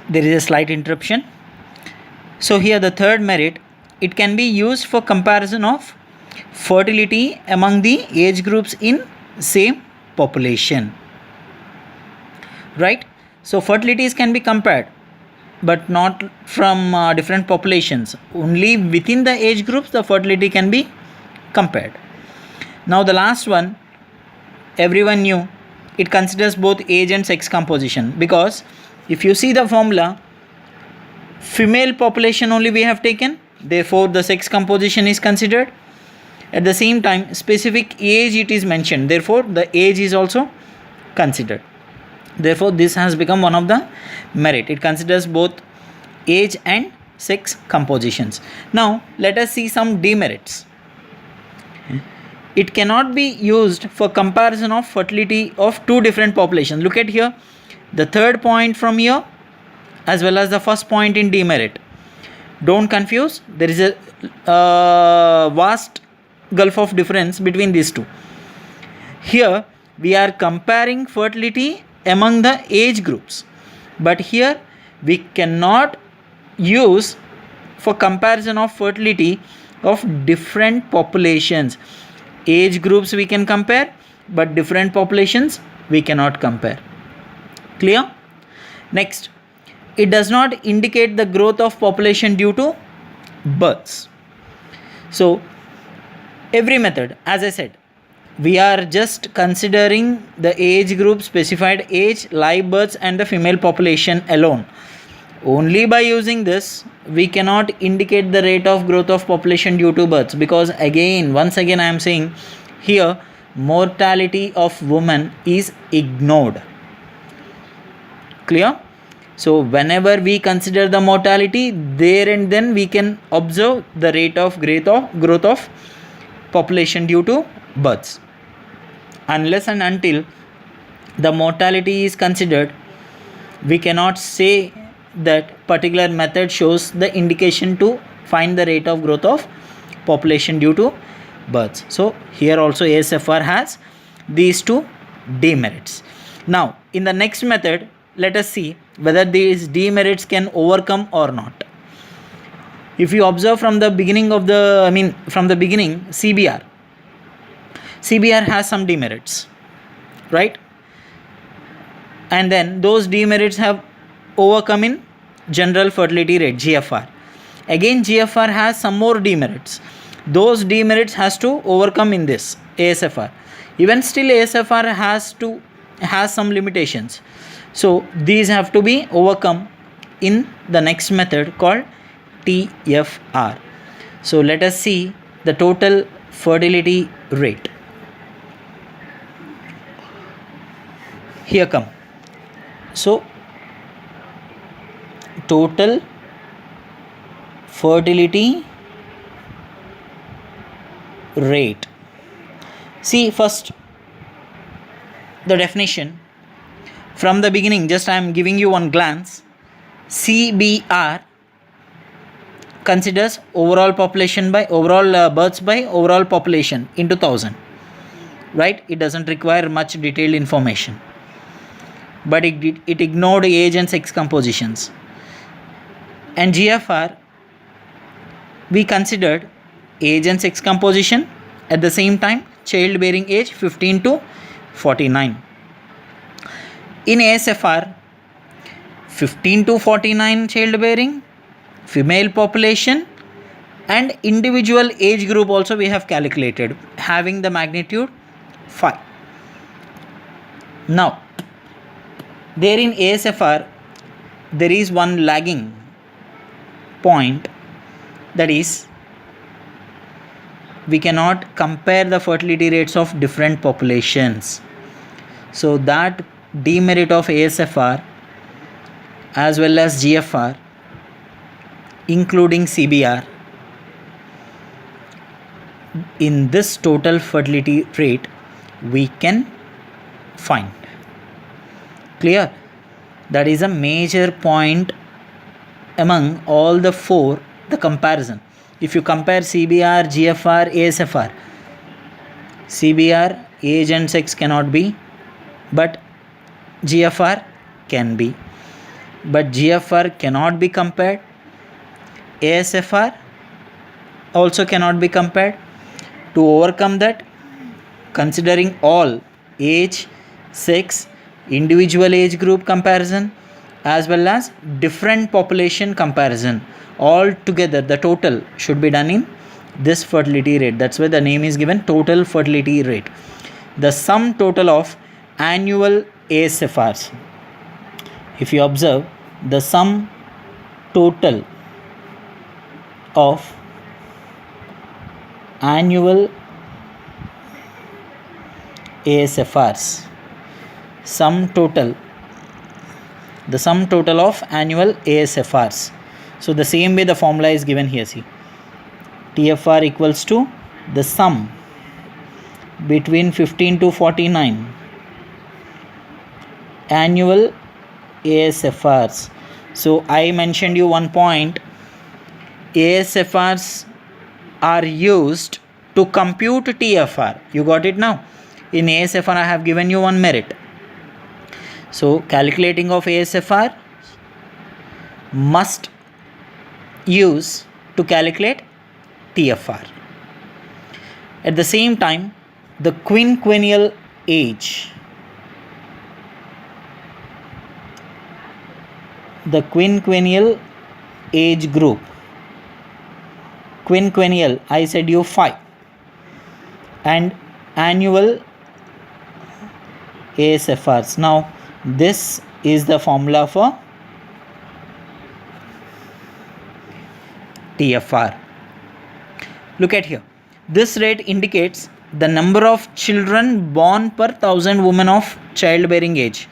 There is a slight interruption. So here the third merit, it can be used for comparison of fertility among the age groups in same population. Right? So fertilities can be compared, but not from different populations. Only within the age groups the fertility can be compared. Now the last one, everyone knew, it considers both age and sex composition, because if you see the formula, female population only we have taken, therefore the sex composition is considered. At the same time, specific age it is mentioned, therefore the age is also considered. Therefore this has become one of the merit. It considers both age and sex compositions. Now let us see some demerits. It cannot be used for comparison of fertility of two different populations. Look at here, the third point from here as well as the first point in demerit. Don't confuse, there is a vast gulf of difference between these two. Here we are comparing fertility among the age groups, but here we cannot use for comparison of fertility of different populations. Age groups we can compare, but different populations we cannot compare. Clear? Next, it does not indicate the growth of population due to births. So every method, as I said, we are just considering the age group, specified age, live births and the female population alone. Only by using this we cannot indicate the rate of growth of population due to births, because once again I am saying here mortality of women is ignored. Clear? So whenever we consider the mortality, there and then we can observe the rate of growth of population due to births. Unless and until the mortality is considered, we cannot say that particular method shows the indication to find the rate of growth of population due to births. So here also ASFR has these two demerits. Now in the next method, let us see whether these demerits can overcome or not. If you observe from the beginning CBR has some demerits, right? And then those demerits have overcome in general fertility rate, GFR. Again GFR has some more demerits. Those demerits has to overcome in this ASFR. Even still ASFR has some limitations. So these have to be overcome in the next method called TFR. So let us see the total fertility rate. Here come. So total fertility rate. See first the definition. From the beginning, just I am giving you one glance. CBR considers overall population by overall births by overall population into 1000. Right? It doesn't require much detailed information. But it ignored age and sex compositions. And GFR, we considered age and sex composition, at the same time childbearing age 15 to 49. In ASFR, 15 to 49 childbearing, female population and individual age group also we have calculated, having the magnitude 5. Now there in ASFR there is one lagging point, that is we cannot compare the fertility rates of different populations. So that demerit of ASFR as well as GFR including CBR in this total fertility rate we can find. Clear? That is a major point among all the four, the comparison. If you compare CBR, GFR, ASFR, CBR age and sex cannot be, but GFR can be. but GFR cannot be compared. ASFR also cannot be compared. To overcome that, considering all age, sex, individual age group comparison as well as different population comparison, all together the total should be done in this fertility rate. That's why the name is given total fertility rate. The sum total of annual ASFRs. If you observe, the sum total of annual ASFRs, the sum total of annual ASFRs. So the same way the formula is given here. See, TFR equals to the sum between 15 to 49 annual ASFRs. So I mentioned you one point. ASFRs are used to compute TFR. You got it now? In ASFR I have given you one merit. So calculating of ASFR must use to calculate TFR. At the same time, the quinquennial age, group, quinquennial, I said you 5, and annual ASFRs. Now this is the formula for TFR. Look at here. This rate indicates the number of children born per 1000 women of childbearing age,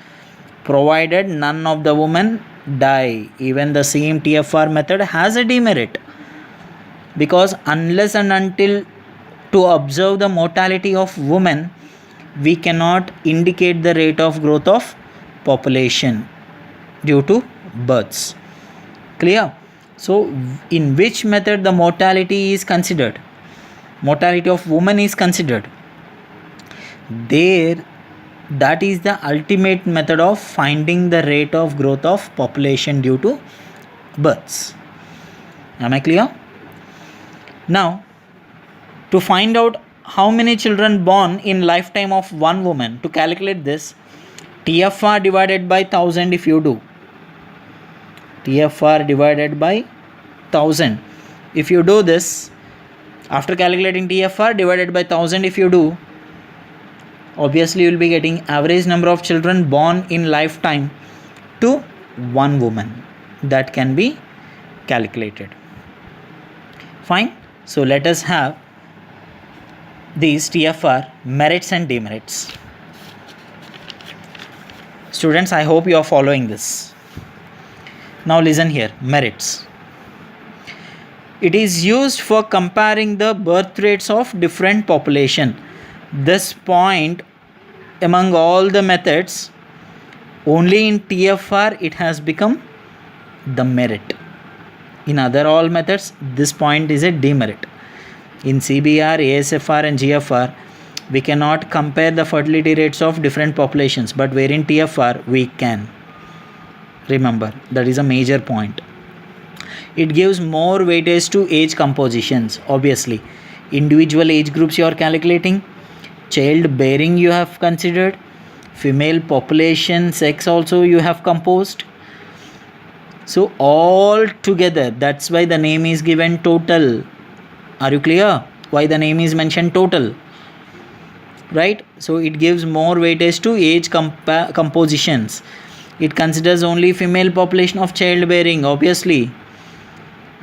provided none of the women die. Even the same TFR method has a demerit, because unless and until to observe the mortality of women, we cannot indicate the rate of growth of population due to births. Clear? So in which method the mortality is considered? Mortality of women is considered. There, that is the ultimate method of finding the rate of growth of population due to births. Am I clear? Now, to find out how many children born in lifetime of one woman, to calculate this, TFR divided by 1000 if you do. TFR divided by 1000. If you do this, after calculating TFR divided by 1000 if you do, obviously you will be getting average number of children born in lifetime to one woman. That can be calculated. Fine. So let us have these TFR merits and demerits. Students, I hope you are following this. Now listen here. Merits. It is used for comparing the birth rates of different population. This point among all the methods, only in TFR it has become the merit. In other all methods, this point is a demerit. In CBR, ASFR and GFR, we cannot compare the fertility rates of different populations, but where in TFR we can. Remember, that is a major point. It gives more weightage to age compositions. Obviously, individual age groups you are calculating, child bearing you have considered, female population, sex also you have composed. So all together, that's why the name is given total. Are you clear? Why the name is mentioned total? Right? So it gives more weightage to age compositions. It considers only female population of childbearing, obviously.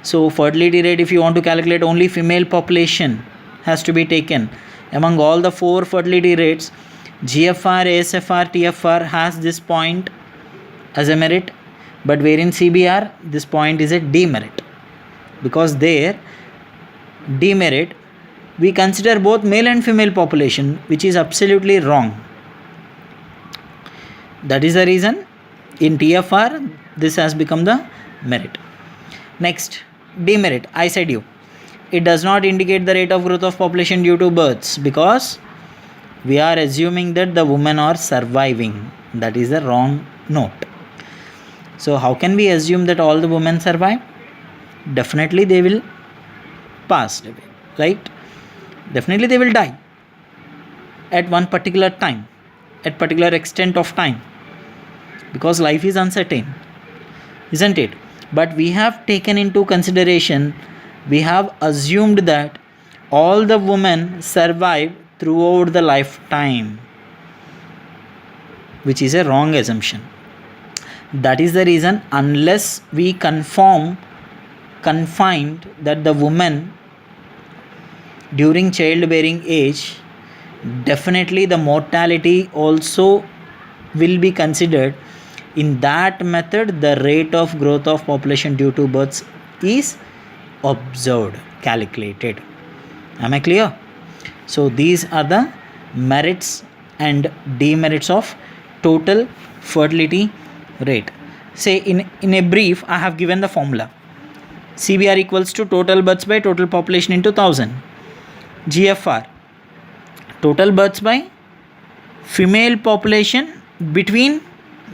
So fertility rate, if you want to calculate, only female population has to be taken. Among all the 4 fertility rates, GFR, ASFR, TFR has this point as a merit, but wherein CBR, this point is a demerit, because there demerit, we consider both male and female population, which is absolutely wrong. That is the reason in TFR this has become the merit. Next, demerit. I said you, it does not indicate the rate of growth of population due to births, because we are assuming that the women are surviving. That is the wrong note. So how can we assume that all the women survive? Definitely they will pass away, right? Definitely they will die at one particular time, at particular extent of time, because life is uncertain, isn't it? But we have taken into consideration, we have assumed that all the women survive throughout the lifetime, which is a wrong assumption. That is the reason, unless we confined that the woman during childbearing age, definitely the mortality also will be considered. In that method, the rate of growth of population due to births is observed, calculated. Am I clear? So these are the merits and demerits of total fertility rate. Say in a brief, I have given the formula. CBR equals to total births by total population into 1000. GFR, total births by female population between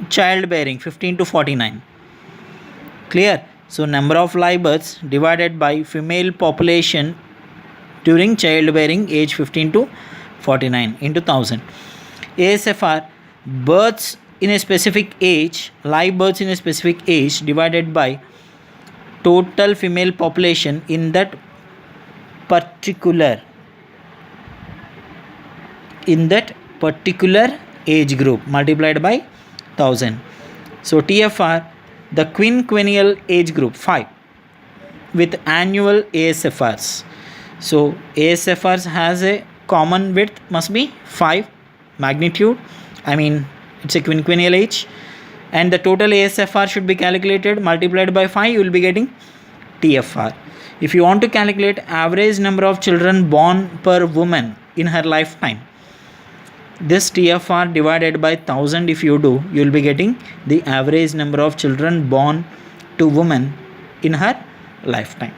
childbearing 15 to 49. Clear? So number of live births divided by female population during childbearing age 15 to 49 into 1000. ASFR, births in a specific age, live births in a specific age divided by total female population in that particular age group multiplied by 1000. So TFR, the quinquennial age group 5 with annual ASFRs. So ASFRs has a common width must be 5 magnitude, I mean it's a quinquennial age, and the total ASFR should be calculated, multiplied by 5, you will be getting TFR. If you want to calculate average number of children born per woman in her lifetime, this TFR divided by 1000 if you do, you will be getting the average number of children born to women in her lifetime.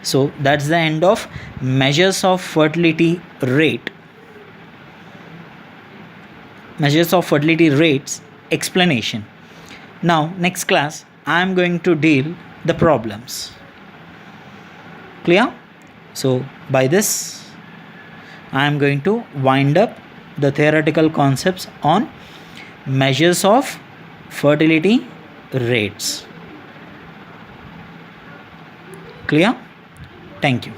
So that's the end of measures of fertility rate. Measures of fertility rates explanation. Now next class I am going to deal the problems. Clear? So by this I am going to wind up the theoretical concepts on measures of fertility rates. Clear? Thank you.